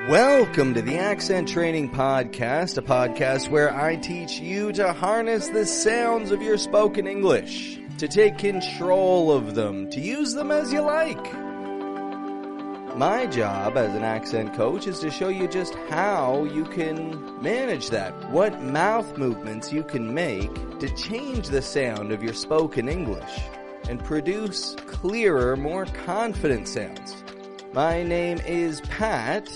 Welcome to the Accent Training Podcast, a podcast where I teach you to harness the sounds of your spoken English, to take control of them, to use them as you like. My job as an accent coach is to show you just how you can manage that, what mouth movements you can make to change the sound of your spoken English and produce clearer, more confident sounds. My name is Pat,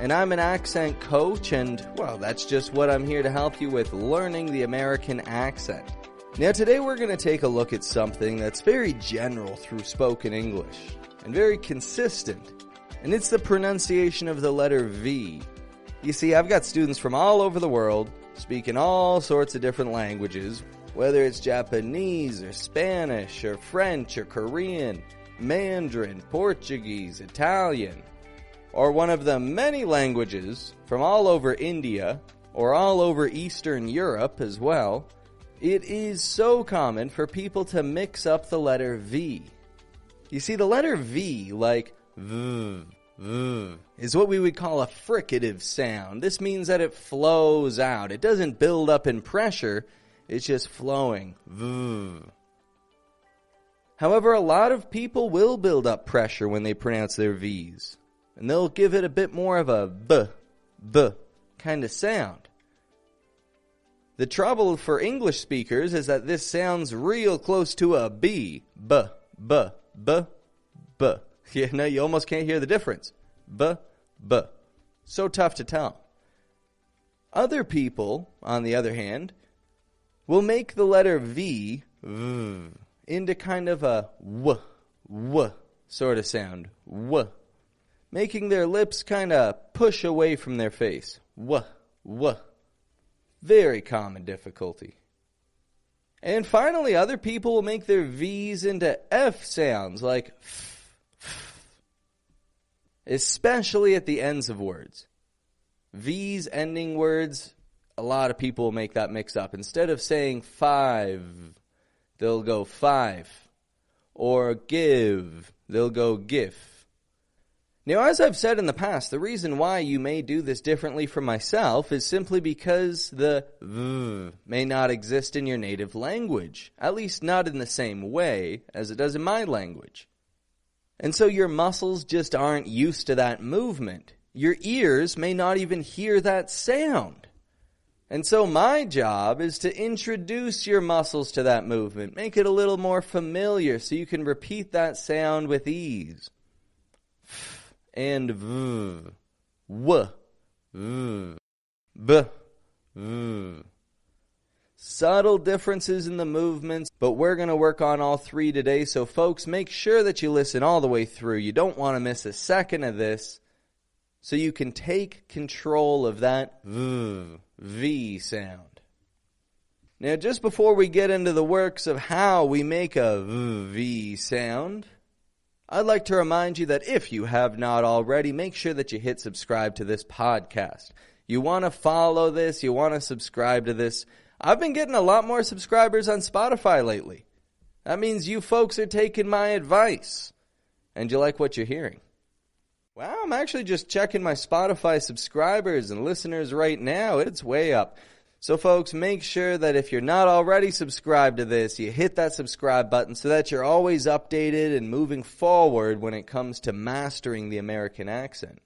and I'm an accent coach, and, well, that's just what I'm here to help you with, learning the American accent. Now, today we're going to take a look at something that's very general through spoken English, and very consistent, and it's the pronunciation of the letter V. You see, I've got students from all over the world, speaking all sorts of different languages, whether it's Japanese, or Spanish, or French, or Korean, Mandarin, Portuguese, Italian, or one of the many languages from all over India, or all over Eastern Europe as well. It is so common for people to mix up the letter V. You see, the letter V, like V, is what we would call a fricative sound. This means that it flows out. It doesn't build up in pressure, it's just flowing. V. However, a lot of people will build up pressure when they pronounce their V's, and they'll give it a bit more of a b kind of sound. The trouble for English speakers is that this sounds real close to a b. Yeah, no, you almost can't hear the difference. B. So tough to tell. Other people, on the other hand, will make the letter V into kind of a w sort of sound. W. Making their lips kind of push away from their face. W. Very common difficulty. And finally, other people will make their V's into F sounds, like f, especially at the ends of words. V's ending words, a lot of people will make that mix up. Instead of saying 5, they'll go 5. Or give, they'll go gif. Now, as I've said in the past, the reason why you may do this differently from myself is simply because the V may not exist in your native language, at least not in the same way as it does in my language. And so your muscles just aren't used to that movement. Your ears may not even hear that sound. And so my job is to introduce your muscles to that movement, make it a little more familiar so you can repeat that sound with ease. And V, W, V, B, V. Subtle differences in the movements, but we're going to work on all three today. So folks, make sure that you listen all the way through. You don't want to miss a second of this, so you can take control of that V sound. Now, just before we get into the works of how we make a V sound, I'd like to remind you that if you have not already, make sure that you hit subscribe to this podcast. You want to follow this, you want to subscribe to this. I've been getting a lot more subscribers on Spotify lately. That means you folks are taking my advice, and you like what you're hearing. Wow, I'm actually just checking my Spotify subscribers and listeners right now. It's way up. So folks, make sure that if you're not already subscribed to this, you hit that subscribe button so that you're always updated and moving forward when it comes to mastering the American accent.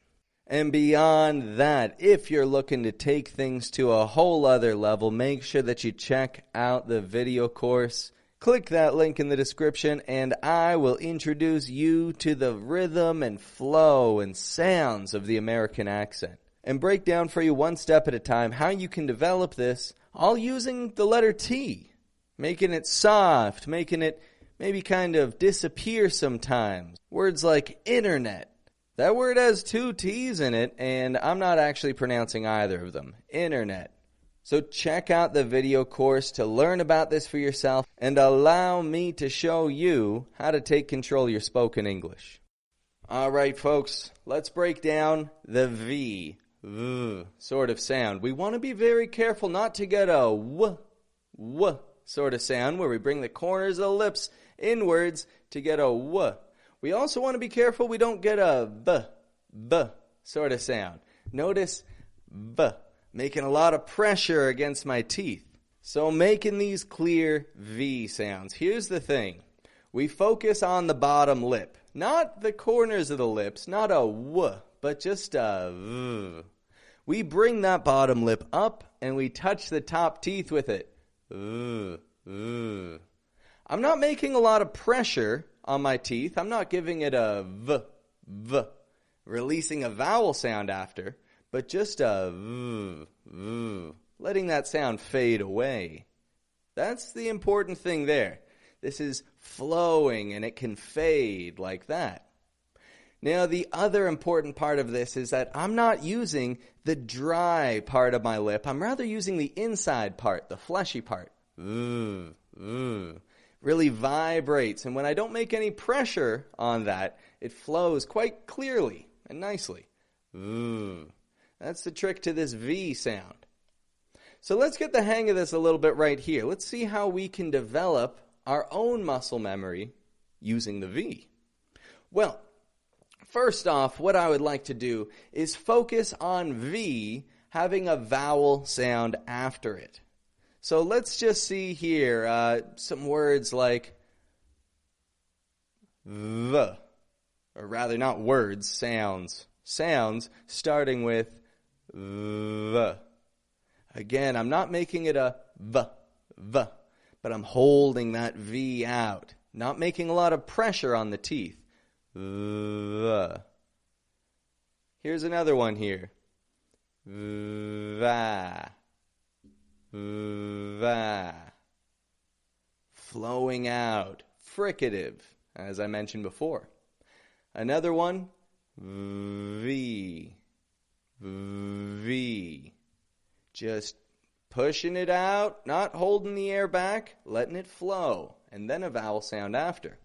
And beyond that, if you're looking to take things to a whole other level, make sure that you check out the video course. Click that link in the description and I will introduce you to the rhythm and flow and sounds of the American accent, and break down for you one step at a time how you can develop this, all using the letter T, making it soft, making it maybe kind of disappear sometimes. Words like internet. That word has 2 T's in it, and I'm not actually pronouncing either of them. Internet. So check out the video course to learn about this for yourself, and allow me to show you how to take control of your spoken English. All right, folks, let's break down the V sort of sound. We want to be very careful not to get a w sort of sound where we bring the corners of the lips inwards to get a w. We also want to be careful we don't get a b sort of sound. Notice V, making a lot of pressure against my teeth. So making these clear V sounds. Here's the thing. We focus on the bottom lip, not the corners of the lips, not a W, but just a V. We bring that bottom lip up and we touch the top teeth with it. V, V. I'm not making a lot of pressure on my teeth. I'm not giving it a V, V, releasing a vowel sound after, but just a V, V, letting that sound fade away. That's the important thing there. This is flowing and it can fade like that. Now, the other important part of this is that I'm not using the dry part of my lip. I'm rather using the inside part, the fleshy part. Really vibrates. And when I don't make any pressure on that, it flows quite clearly and nicely. That's the trick to this V sound. So let's get the hang of this a little bit right here. Let's see how we can develop our own muscle memory using the V. Well, first off, what I would like to do is focus on V having a vowel sound after it. So let's just see here some words like V, or rather not words, sounds. Sounds starting with V. Again, I'm not making it a V, V, but I'm holding that V out, not making a lot of pressure on the teeth. V. Here's another one here. Va. Va. Flowing out. Fricative, as I mentioned before. Another one. V. V. Just pushing it out, not holding the air back, letting it flow, and then a vowel sound after.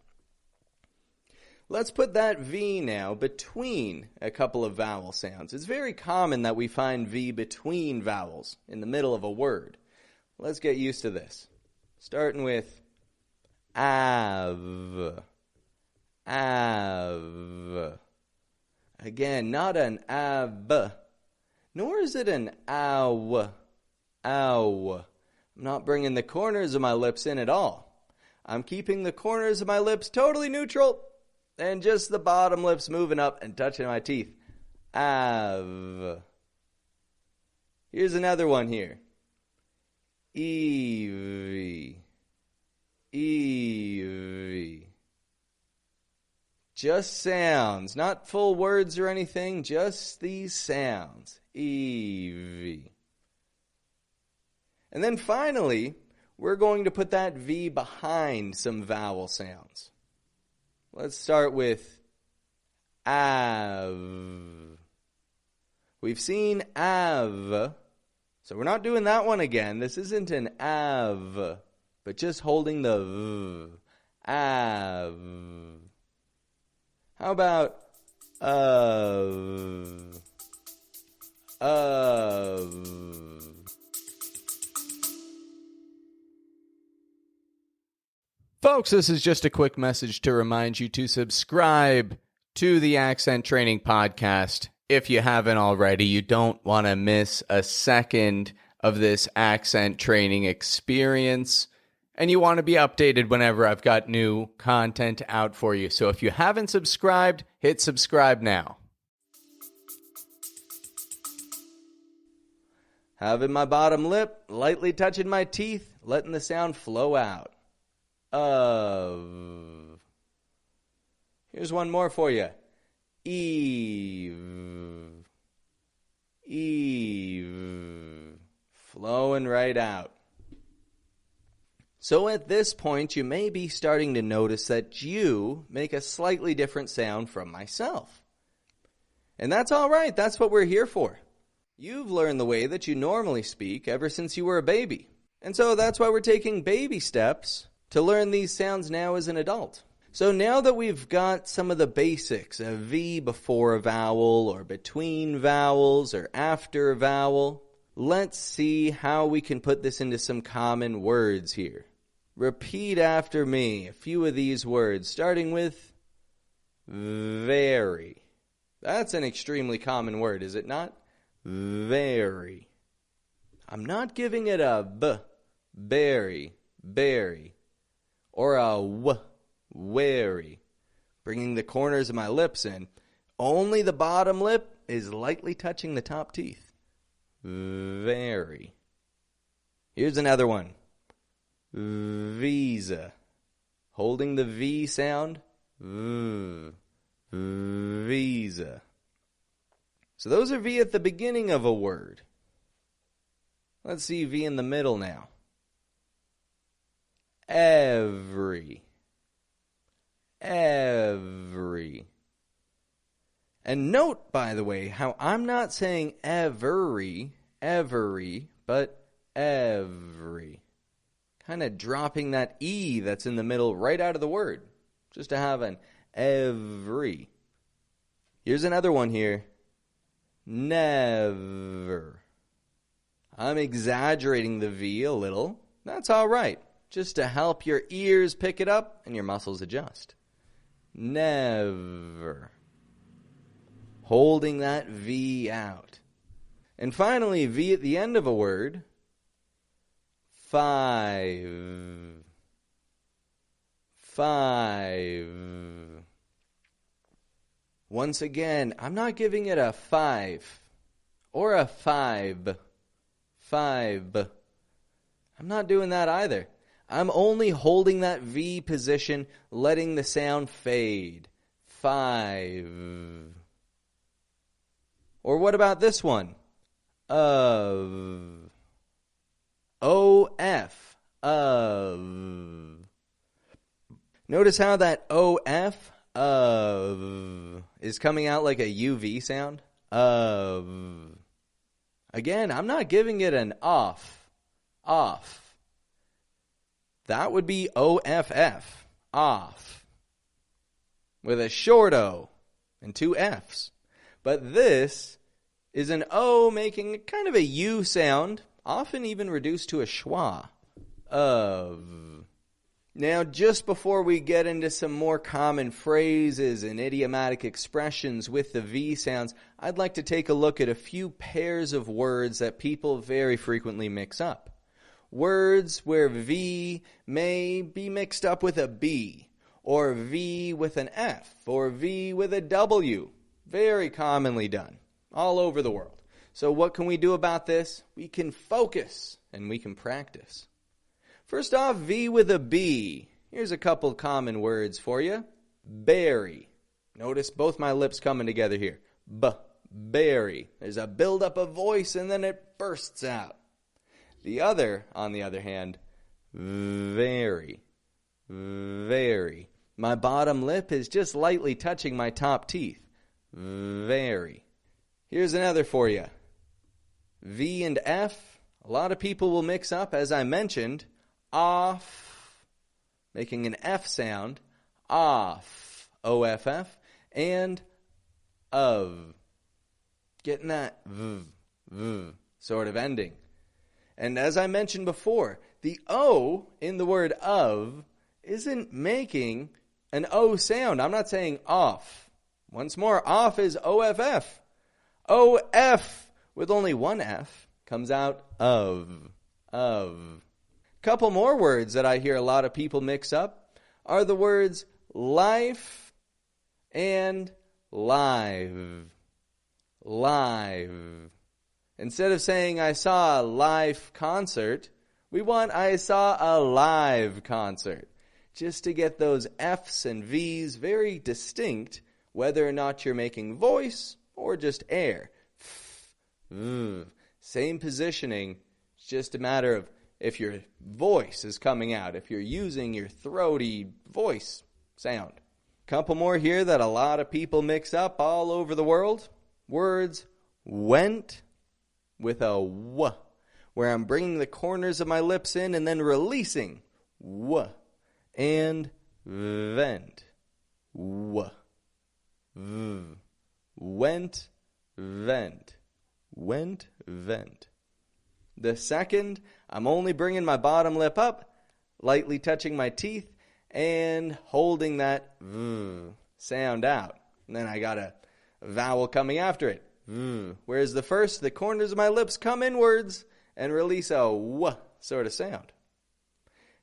Let's put that V now between a couple of vowel sounds. It's very common that we find V between vowels in the middle of a word. Let's get used to this. Starting with av. Av. Again, not an ab, nor is it an ow. Ow. I'm not bringing the corners of my lips in at all. I'm keeping the corners of my lips totally neutral and just the bottom lips moving up and touching my teeth. Av. Here's another one here. Evie. Evie. Just sounds, not full words or anything, just these sounds. Evie. And then finally, we're going to put that V behind some vowel sounds. Let's start with av. We've seen av, so we're not doing that one again. This isn't an av, but just holding the v. Av. How about of? Of. Folks, this is just a quick message to remind you to subscribe to the Accent Training Podcast. If you haven't already, you don't want to miss a second of this accent training experience. And you want to be updated whenever I've got new content out for you. So if you haven't subscribed, hit subscribe now. Having my bottom lip, lightly touching my teeth, letting the sound flow out. Of. Here's one more for you. Eve. Eve. Flowing right out. So at this point, you may be starting to notice that you make a slightly different sound from myself. And that's all right. That's what we're here for. You've learned the way that you normally speak ever since you were a baby. And so that's why we're taking baby steps to learn these sounds now as an adult. So now that we've got some of the basics, a V before a vowel, or between vowels, or after a vowel, let's see how we can put this into some common words here. Repeat after me a few of these words, starting with very. That's an extremely common word, is it not? very. I'm not giving it a b, berry, berry, or a w, wary. Bringing the corners of my lips in. Only the bottom lip is lightly touching the top teeth. Very. Here's another one. Visa. Holding the V sound. Visa. So those are V at the beginning of a word. Let's see V in the middle now. Every. Every. And note, by the way, how I'm not saying every, but every. Kind of dropping that E that's in the middle right out of the word. Just to have an every. Here's another one here. Never. I'm exaggerating the V a little. That's all right. Just to help your ears pick it up and your muscles adjust. Never. Holding that V out. And finally, V at the end of a word. Five. Five. Once again, I'm not giving it a 5 or a 5. 5. I'm not doing that either. I'm only holding that V position, letting the sound fade. 5. Or what about this one? Of. O-F. Of. Notice how that O-F, of, is coming out like a UV sound? Of. Again, I'm not giving it an off. Off. That would be O-F-F. Off. With a short O and 2 F's. But this is an O making kind of a U sound, often even reduced to a schwa. Of. Now, just before we get into some more common phrases and idiomatic expressions with the V sounds, I'd like to take a look at a few pairs of words that people very frequently mix up. Words where V may be mixed up with a B, or V with an F, or V with a W. Very commonly done, all over the world. So what can we do about this? We can focus, and we can practice. First off, V with a B. Here's a couple common words for you. Berry. Notice both my lips coming together here. Berry. There's a buildup of voice, and then it bursts out. The other, on the other hand, very, very. My bottom lip is just lightly touching my top teeth. Very. Here's another for you. V and F. A lot of people will mix up, as I mentioned, off, making an F sound, off, O-F-F, and of, getting that v sort of ending. And as I mentioned before, the O in the word of isn't making an O sound. I'm not saying off. Once more, off is O-F-F. O-F with only one F comes out of. Couple more words that I hear a lot of people mix up are the words life and live. Live. Instead of saying I saw a live concert, we want I saw a live concert. Just to get those F's and V's very distinct, whether or not you're making voice or just air. Same positioning. It's just a matter of if your voice is coming out, if you're using your throaty voice sound. Couple more here that a lot of people mix up all over the world. Words went with a w, where I'm bringing the corners of my lips in and then releasing w, and vent, w, v, went, vent, went, vent. The second, I'm only bringing my bottom lip up, lightly touching my teeth, and holding that v sound out. And then I got a vowel coming after it. Whereas the first, the corners of my lips come inwards and release a w sort of sound.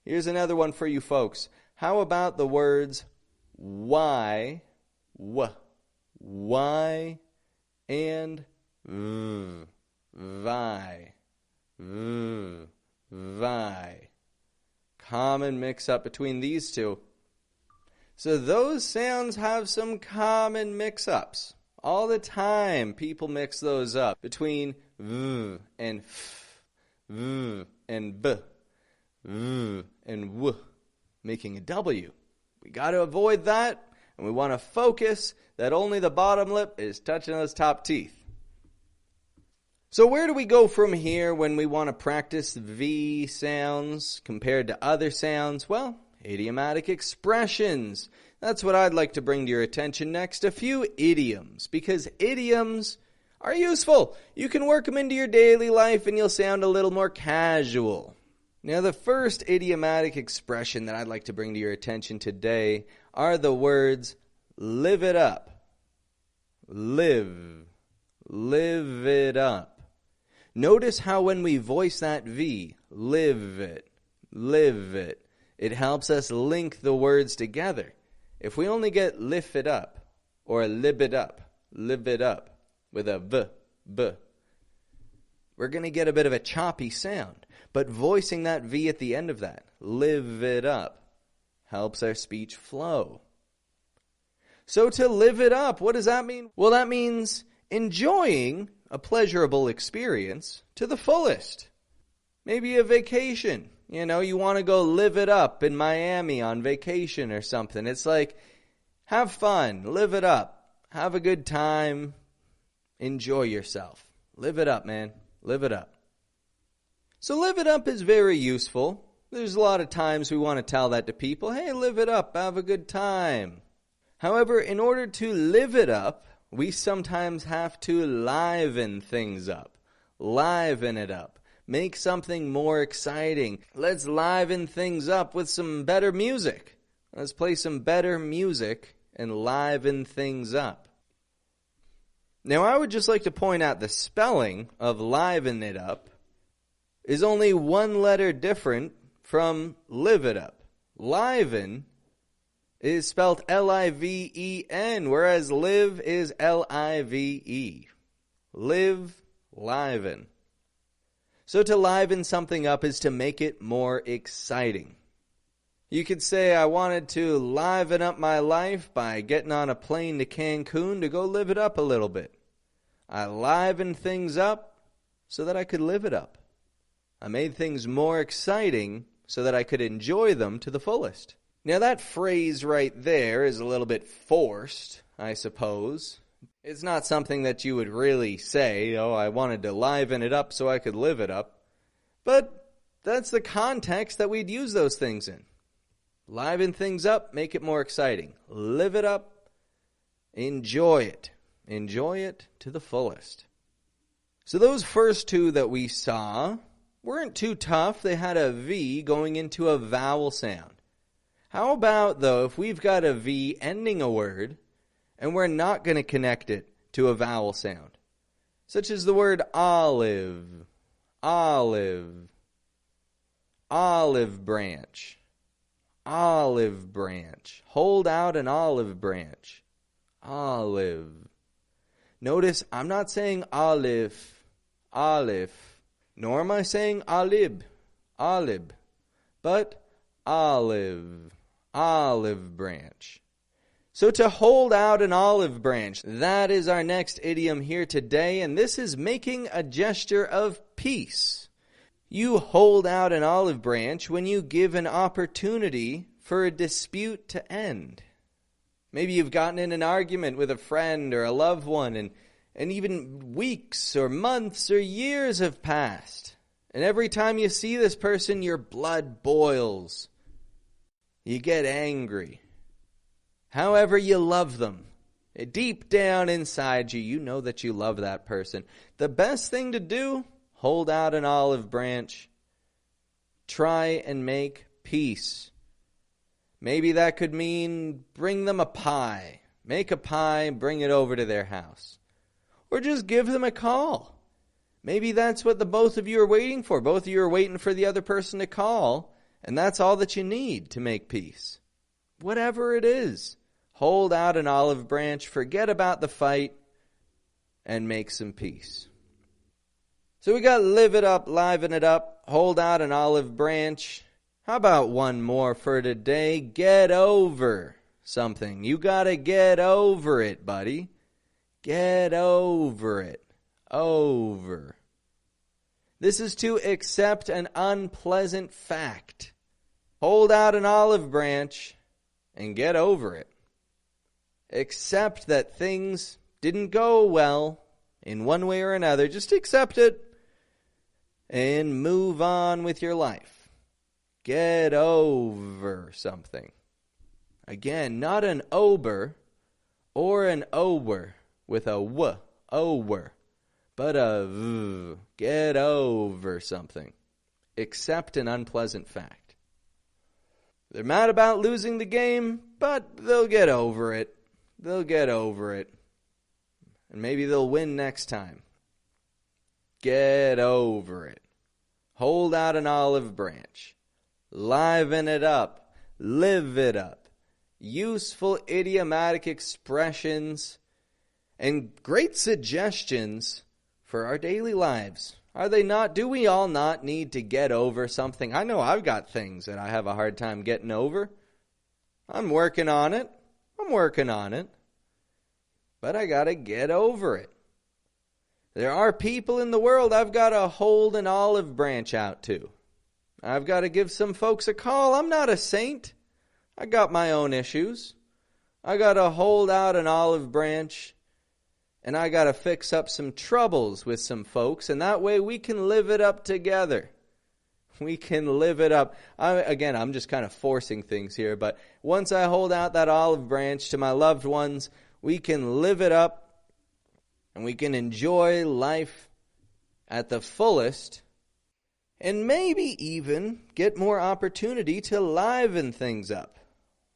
Here's another one for you folks. How about the words why, why, and vi, vi. Common mix-up between these two. So those sounds have some common mix-ups. All the time, people mix those up between v and f, v and b, v and w, making a w. We got to avoid that, and we want to focus that only the bottom lip is touching those top teeth. So where do we go from here when we want to practice V sounds compared to other sounds? Well, idiomatic expressions. That's what I'd like to bring to your attention next. A few idioms, because idioms are useful. You can work them into your daily life and you'll sound a little more casual. Now, the first idiomatic expression that I'd like to bring to your attention today are the words live it up. Live it up. Notice how when we voice that V, live it, it helps us link the words together. If we only get lift it up or live it up with a v, we're going to get a bit of a choppy sound. But voicing that V at the end of that, live it up, helps our speech flow. So to live it up, what does that mean? Well, that means enjoying a pleasurable experience to the fullest. Maybe a vacation. You know, you want to go live it up in Miami on vacation or something. It's like, have fun, live it up, have a good time, enjoy yourself. Live it up, man. Live it up. So live it up is very useful. There's a lot of times we want to tell that to people. Hey, live it up, have a good time. However, in order to live it up, we sometimes have to liven things up. Liven it up. Make something more exciting. Let's liven things up with some better music. Let's play some better music and liven things up. Now, I would just like to point out the spelling of liven it up is only one letter different from live it up. Liven is spelled L-I-V-E-N, whereas live is L-I-V-E. Live, liven. So to liven something up is to make it more exciting. You could say, I wanted to liven up my life by getting on a plane to Cancun to go live it up a little bit. I livened things up so that I could live it up. I made things more exciting so that I could enjoy them to the fullest. Now that phrase right there is a little bit forced, I suppose. It's not something that you would really say, oh, I wanted to liven it up so I could live it up. But that's the context that we'd use those things in. Liven things up, make it more exciting. Live it up, enjoy it. Enjoy it to the fullest. So those first two that we saw weren't too tough. They had a V going into a vowel sound. How about, though, if we've got a V ending a word, and we're not going to connect it to a vowel sound, such as the word olive, olive, olive branch, olive branch. Hold out an olive branch, olive. Notice I'm not saying olive, olive, nor am I saying olib, olib, but olive, olive branch. So to hold out an olive branch, that is our next idiom here today, and this is making a gesture of peace. You hold out an olive branch when you give an opportunity for a dispute to end. Maybe you've gotten in an argument with a friend or a loved one, and even weeks or months or years have passed. And every time you see this person, your blood boils. You get angry. However, you love them. Deep down inside you, you know that you love that person. The best thing to do, hold out an olive branch. Try and make peace. Maybe that could mean bring them a pie. Make a pie, bring it over to their house. Or just give them a call. Maybe that's what the both of you are waiting for. Both of you are waiting for the other person to call, and that's all that you need to make peace. Whatever it is, hold out an olive branch, forget about the fight, and make some peace. So we got live it up, liven it up, hold out an olive branch. How about one more for today? Get over something. You got to get over it, buddy. Get over it. Over. This is to accept an unpleasant fact. Hold out an olive branch and get over it. Accept that things didn't go well in one way or another. Just accept it and move on with your life. Get over something. Again, not an ober or an ower with a w, over, but a v. Get over something. Accept an unpleasant fact. They're mad about losing the game, but they'll get over it. They'll get over it. And maybe they'll win next time. Get over it. Hold out an olive branch. Liven it up. Live it up. Useful idiomatic expressions and great suggestions for our daily lives. Are they not? Do we all not need to get over something? I know I've got things that I have a hard time getting over. I'm working on it. But I got to get over it. There are people in the world I've got to hold an olive branch out to. I've got to give some folks a call. I'm not a saint. I got my own issues. I got to hold out an olive branch, and I got to fix up some troubles with some folks, and that way we can live it up together. We can live it up. I'm just kind of forcing things here, but once I hold out that olive branch to my loved ones, we can live it up, and we can enjoy life at the fullest, and maybe even get more opportunity to liven things up.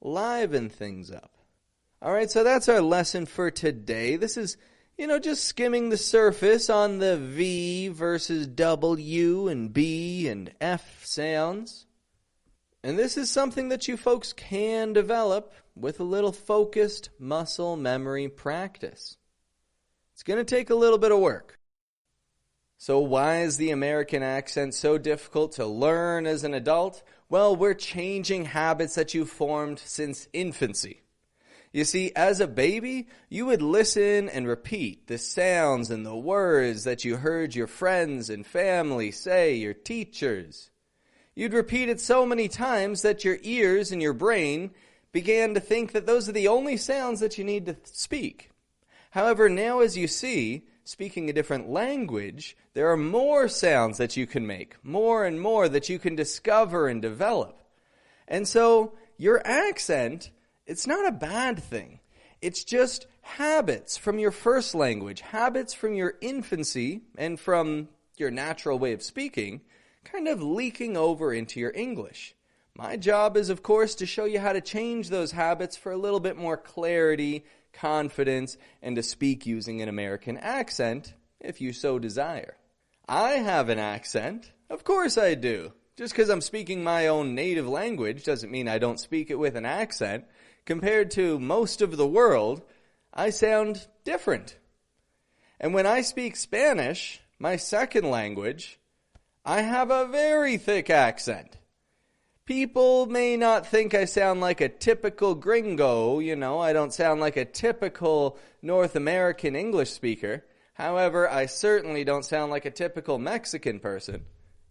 Liven things up. All right, so that's our lesson for today. This is, just skimming the surface on the V versus W and B and F sounds. And this is something that you folks can develop with a little focused muscle memory practice. It's going to take a little bit of work. So why is the American accent so difficult to learn as an adult? Well, we're changing habits that you've formed since infancy. You see, as a baby, you would listen and repeat the sounds and the words that you heard your friends and family say, your teachers. You'd repeat it so many times that your ears and your brain began to think that those are the only sounds that you need to speak. However, now as you see, speaking a different language, there are more sounds that you can make, more and more that you can discover and develop. And so your accent, it's not a bad thing. It's just habits from your first language, habits from your infancy and from your natural way of speaking, kind of leaking over into your English. My job is, of course, to show you how to change those habits for a little bit more clarity, confidence, and to speak using an American accent, if you so desire. I have an accent. Of course I do. Just because I'm speaking my own native language doesn't mean I don't speak it with an accent. Compared to most of the world, I sound different. And when I speak Spanish, my second language, I have a very thick accent. People may not think I sound like a typical gringo, I don't sound like a typical North American English speaker. However, I certainly don't sound like a typical Mexican person.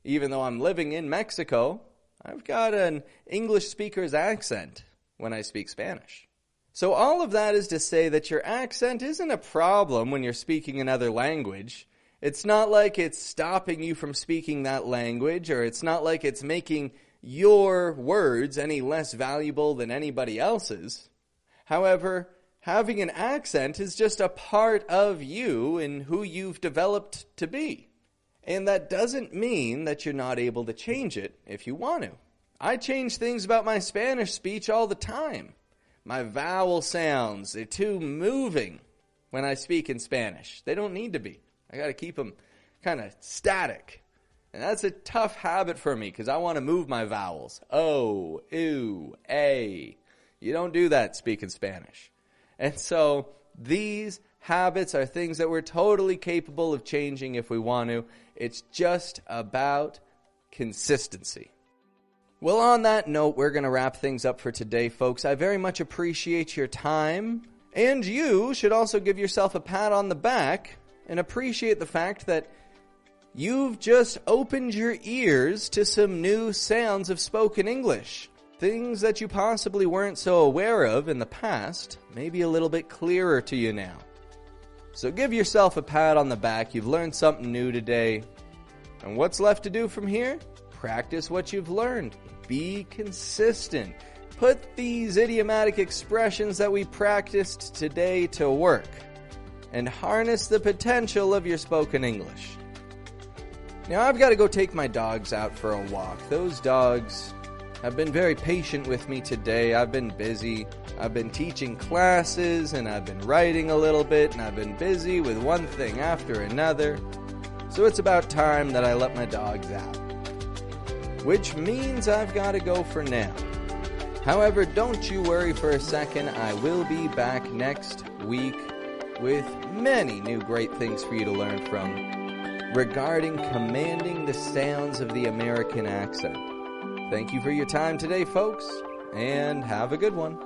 Even though I'm living in Mexico, I've got an English speaker's accent when I speak Spanish. So all of that is to say that your accent isn't a problem when you're speaking another language. It's not like it's stopping you from speaking that language, or it's not like it's making your words any less valuable than anybody else's. However, having an accent is just a part of you and who you've developed to be. And that doesn't mean that you're not able to change it if you want to. I change things about my Spanish speech all the time. My vowel sounds, they're too moving when I speak in Spanish. They don't need to be. I got to keep them kind of static. And that's a tough habit for me because I want to move my vowels. O, U, A. You don't do that speaking Spanish. And so these habits are things that we're totally capable of changing if we want to. It's just about consistency. Well, on that note, we're going to wrap things up for today, folks. I very much appreciate your time. And you should also give yourself a pat on the back and appreciate the fact that you've just opened your ears to some new sounds of spoken English. Things that you possibly weren't so aware of in the past may be a little bit clearer to you now. So give yourself a pat on the back. You've learned something new today. And what's left to do from here? Practice what you've learned. Be consistent. Put these idiomatic expressions that we practiced today to work. And harness the potential of your spoken English. Now I've got to go take my dogs out for a walk. Those dogs have been very patient with me today. I've been busy. I've been teaching classes and I've been writing a little bit and I've been busy with one thing after another. So it's about time that I let my dogs out. Which means I've got to go for now. However, don't you worry for a second. I will be back next week with many new great things for you to learn from regarding commanding the sounds of the American accent. Thank you for your time today, folks, and have a good one.